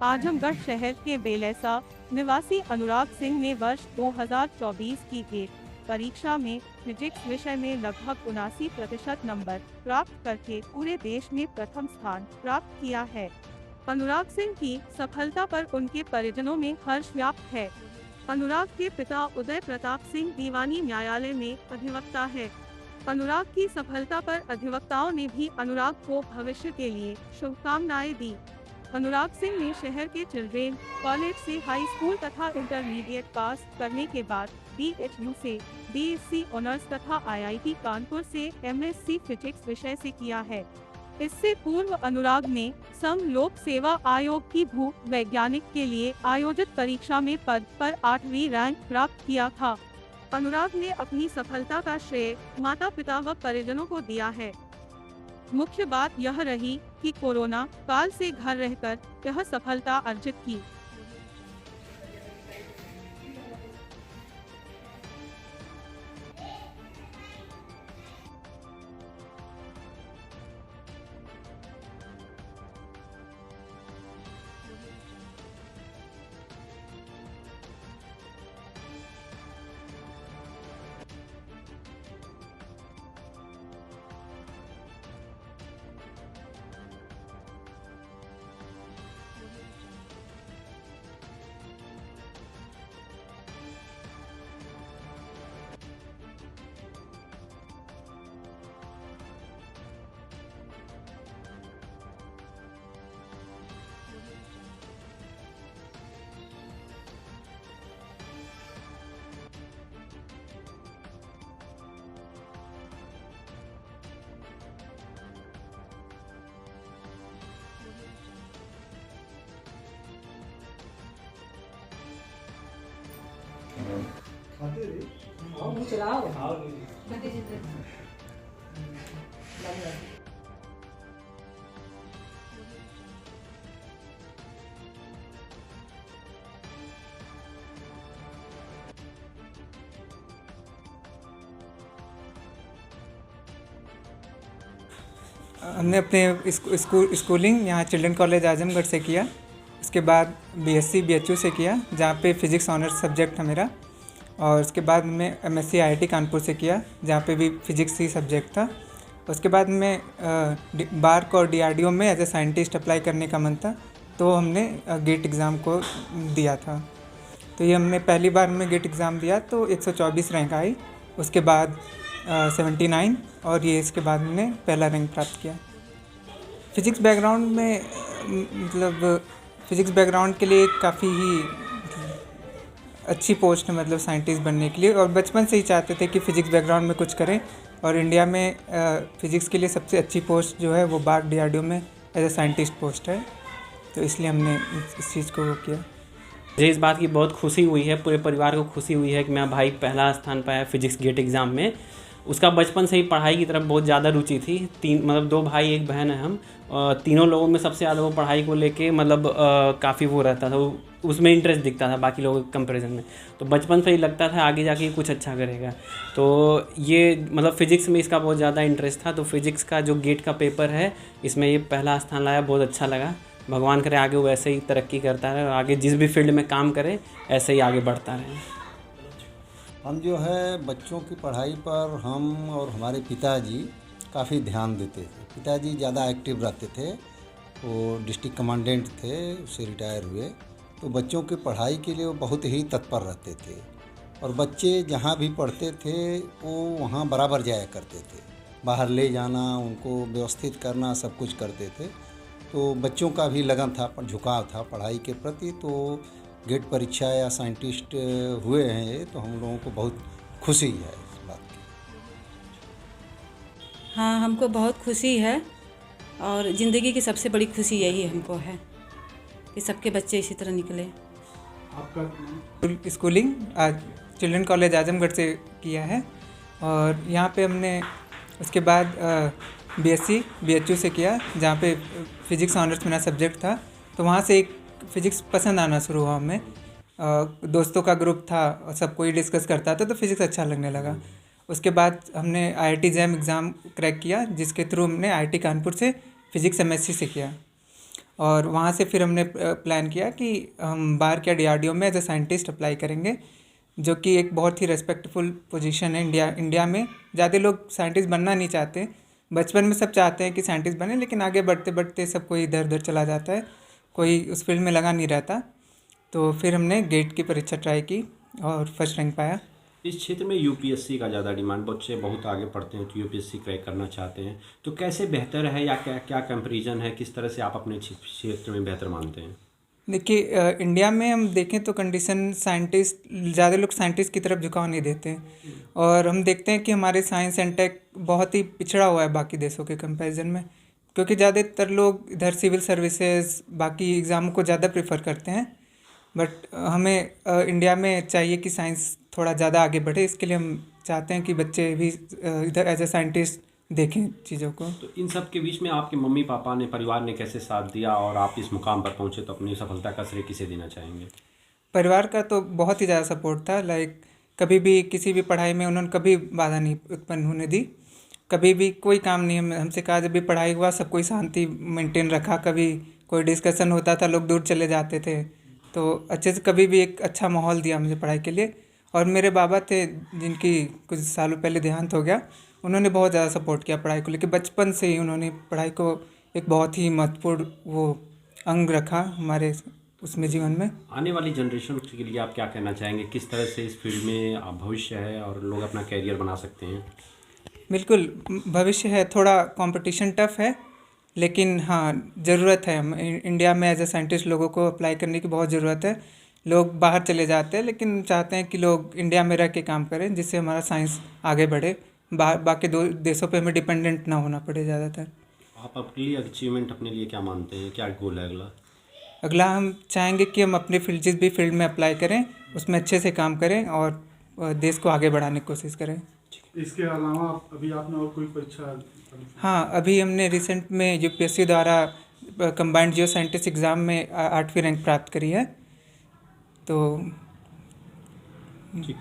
आजमगढ़ शहर के बेलैसा निवासी अनुराग सिंह ने वर्ष 2024 की गेट परीक्षा में फिजिक्स विषय में लगभग 79% नंबर प्राप्त करके पूरे देश में प्रथम स्थान प्राप्त किया है। अनुराग सिंह की सफलता पर उनके परिजनों में हर्ष व्याप्त है। अनुराग के पिता उदय प्रताप सिंह दीवानी न्यायालय में अधिवक्ता है। अनुराग की सफलता पर अधिवक्ताओं ने भी अनुराग को भविष्य के लिए शुभकामनाएं दी। अनुराग सिंह ने शहर के चिल्ड्रेन कॉलेज से हाई स्कूल तथा इंटरमीडिएट पास करने के बाद BHU से BSc ऑनर्स तथा IIT कानपुर से MSc फिजिक्स विषय से किया है। इससे पूर्व अनुराग ने संघ लोक सेवा आयोग की भू वैज्ञानिक के लिए आयोजित परीक्षा में पद पर 8वीं रैंक प्राप्त किया था। अनुराग ने अपनी सफलता का श्रेय माता पिता व परिजनों को दिया है। मुख्य बात यह रही कि कोरोना काल से घर रहकर यह सफलता अर्जित की। हमने अपने स्कूलिंग यहाँ चिल्ड्रन कॉलेज आजमगढ़ से किया। उसके बाद BSc BHU से किया, जहाँ पे फिज़िक्स ऑनर्स सब्जेक्ट था मेरा। और उसके बाद मैं MSc IIT कानपुर से किया, जहाँ पे भी फिज़िक्स ही सब्जेक्ट था। उसके बाद मैं बार्क और DRDO में एज ए साइंटिस्ट अप्लाई करने का मन था, तो हमने गेट एग्ज़ाम को दिया था। तो ये हमने पहली बार में गेट एग्ज़ाम दिया तो 124 रैंक आई। उसके बाद 79 और ये इसके बाद मैंने पहला रैंक प्राप्त किया। फिज़िक्स बैकग्राउंड में मतलब फ़िज़िक्स बैकग्राउंड के लिए काफ़ी ही अच्छी पोस्ट है, मतलब साइंटिस्ट बनने के लिए। और बचपन से ही चाहते थे कि फ़िज़िक्स बैकग्राउंड में कुछ करें। और इंडिया में फ़िज़िक्स के लिए सबसे अच्छी पोस्ट जो है वो बार्क DRDO में एज ए साइंटिस्ट पोस्ट है, तो इसलिए हमने इस चीज़ को वो किया। मुझे इस बात की बहुत खुशी हुई है, पूरे परिवार को खुशी हुई है कि मेरा भाई पहला स्थान पाया फिज़िक्स गेट एग्ज़ाम में। उसका बचपन से ही पढ़ाई की तरफ बहुत ज़्यादा रुचि थी। मतलब 2 भाई 1 बहन है हम। तीनों लोगों में सबसे ज़्यादा वो पढ़ाई को लेके मतलब काफ़ी वो रहता था, उसमें इंटरेस्ट दिखता था बाकी लोगों के कंपैरिजन में। तो बचपन से ही लगता था आगे जाके कुछ अच्छा करेगा। तो ये मतलब फ़िज़िक्स में इसका बहुत ज़्यादा इंटरेस्ट था। तो फिज़िक्स का जो गेट का पेपर है इसमें ये पहला स्थान लाया, बहुत अच्छा लगा। भगवान करे आगे वो ऐसे ही तरक्की करता रहे और आगे जिस भी फील्ड में काम करे ऐसे ही आगे बढ़ता रहे। हम जो है बच्चों की पढ़ाई पर हम और हमारे पिताजी काफ़ी ध्यान देते थे। पिताजी ज़्यादा एक्टिव रहते थे, वो डिस्ट्रिक्ट कमांडेंट थे, उससे रिटायर हुए। तो बच्चों की पढ़ाई के लिए वो बहुत ही तत्पर रहते थे और बच्चे जहाँ भी पढ़ते थे वो वहाँ बराबर जाया करते थे। बाहर ले जाना, उनको व्यवस्थित करना, सब कुछ करते थे। तो बच्चों का भी लगन था, झुकाव था पढ़ाई के प्रति। तो गेट परीक्षा या साइंटिस्ट हुए हैं ये, तो हम लोगों को बहुत खुशी है इस बात की। हाँ, हमको बहुत खुशी है और ज़िंदगी की सबसे बड़ी खुशी यही हमको है कि सबके बच्चे इसी तरह निकले। आपका स्कूलिंग आज चिल्ड्रन कॉलेज आजमगढ़ से किया है और यहाँ पे हमने उसके बाद BSc BHU से किया, जहाँ पे फिज़िक्स ऑनर्स मेरा सब्जेक्ट था। तो वहाँ से एक फ़िज़िक्स पसंद आना शुरू हुआ हमें। दोस्तों का ग्रुप था और सब कोई डिस्कस करता था तो फिज़िक्स अच्छा लगने लगा। उसके बाद हमने IIT जैम एग्ज़ाम क्रैक किया, जिसके थ्रू हमने IIT कानपुर से फिज़िक्स MSc से किया। और वहाँ से फिर हमने प्लान किया कि हम बाहर के DRDO में एज ए साइंटिस्ट अप्लाई करेंगे, जो कि एक बहुत ही रेस्पेक्टफुल पोजीशन है इंडिया में। ज़्यादा लोग साइंटिस्ट बनना नहीं चाहते, बचपन में सब चाहते हैं कि साइंटिस्ट बने, लेकिन आगे बढ़ते बढ़ते सब कोई इधर उधर चला जाता है, कोई उस फील्ड में लगा नहीं रहता। तो फिर हमने गेट की परीक्षा ट्राई की और फर्स्ट रैंक पाया। इस क्षेत्र में यूपीएससी का ज़्यादा डिमांड, बच्चे बहुत आगे पढ़ते हैं तो यूपीएससी क्रैक करना चाहते हैं, तो कैसे बेहतर है या क्या क्या कंपैरिजन है, किस तरह से आप अपने क्षेत्र में बेहतर मानते हैं? देखिए, इंडिया में हम देखें तो कंडीशन साइंटिस्ट, ज़्यादा लोग साइंटिस्ट की तरफ झुकाव नहीं देते हैं, और हम देखते हैं कि हमारे साइंस एंड टेक बहुत ही पिछड़ा हुआ है बाकी देशों के कंपैरिजन में, क्योंकि ज़्यादातर लोग इधर सिविल सर्विसेज बाकी एग्ज़ामों को ज़्यादा प्रेफर करते हैं। बट हमें इंडिया में चाहिए कि साइंस थोड़ा ज़्यादा आगे बढ़े, इसके लिए हम चाहते हैं कि बच्चे भी इधर एज ए साइंटिस्ट देखें चीज़ों को। तो इन सब के बीच में आपके मम्मी पापा ने, परिवार ने कैसे साथ दिया और आप इस मुकाम पर पहुंचे, तो अपनी सफलता का श्रेय किसे देना चाहेंगे? परिवार का तो बहुत ही ज़्यादा सपोर्ट था। लाइक कभी भी किसी भी पढ़ाई में उन्होंने कभी बाधा नहीं उत्पन्न होने दी, कभी भी कोई काम नहीं हमसे कहा। जब भी पढ़ाई हुआ सब कोई शांति मेंटेन रखा, कभी कोई डिस्कशन होता था लोग दूर चले जाते थे, तो अच्छे से कभी भी एक अच्छा माहौल दिया मुझे पढ़ाई के लिए। और मेरे बाबा थे जिनकी कुछ सालों पहले देहांत हो गया, उन्होंने बहुत ज़्यादा सपोर्ट किया पढ़ाई को लेकर। बचपन से ही उन्होंने पढ़ाई को एक बहुत ही महत्वपूर्ण वो अंग रखा हमारे उसमें जीवन में। आने वाली जनरेशन के लिए आप क्या कहना चाहेंगे, किस तरह से इस फील्ड में भविष्य है और लोग अपना कैरियर बना सकते हैं? बिल्कुल भविष्य है, थोड़ा कंपटीशन टफ है, लेकिन हाँ ज़रूरत है। हम इंडिया में एज ए साइंटिस्ट लोगों को अप्लाई करने की बहुत ज़रूरत है। लोग बाहर चले जाते हैं, लेकिन चाहते हैं कि लोग इंडिया में रह के काम करें, जिससे हमारा साइंस आगे बढ़े, बाकी दो देशों पे हमें डिपेंडेंट ना होना पड़े ज़्यादातर। आप अपने लिए अचीवमेंट अपने लिए क्या मानते हैं, क्या गोल है अगला? अगला हम चाहेंगे कि हम अपने फील्ड, जिस भी फील्ड में अप्लाई करें उसमें अच्छे से काम करें और देश को आगे बढ़ाने की कोशिश करें। इसके अलावा अभी आपने और कोई परीक्षा? हाँ, अभी हमने रिसेंट में यूपीएससी द्वारा कंबाइंड जियो साइंटिस्ट एग्ज़ाम में 8वीं रैंक प्राप्त करी है। तो ठीक।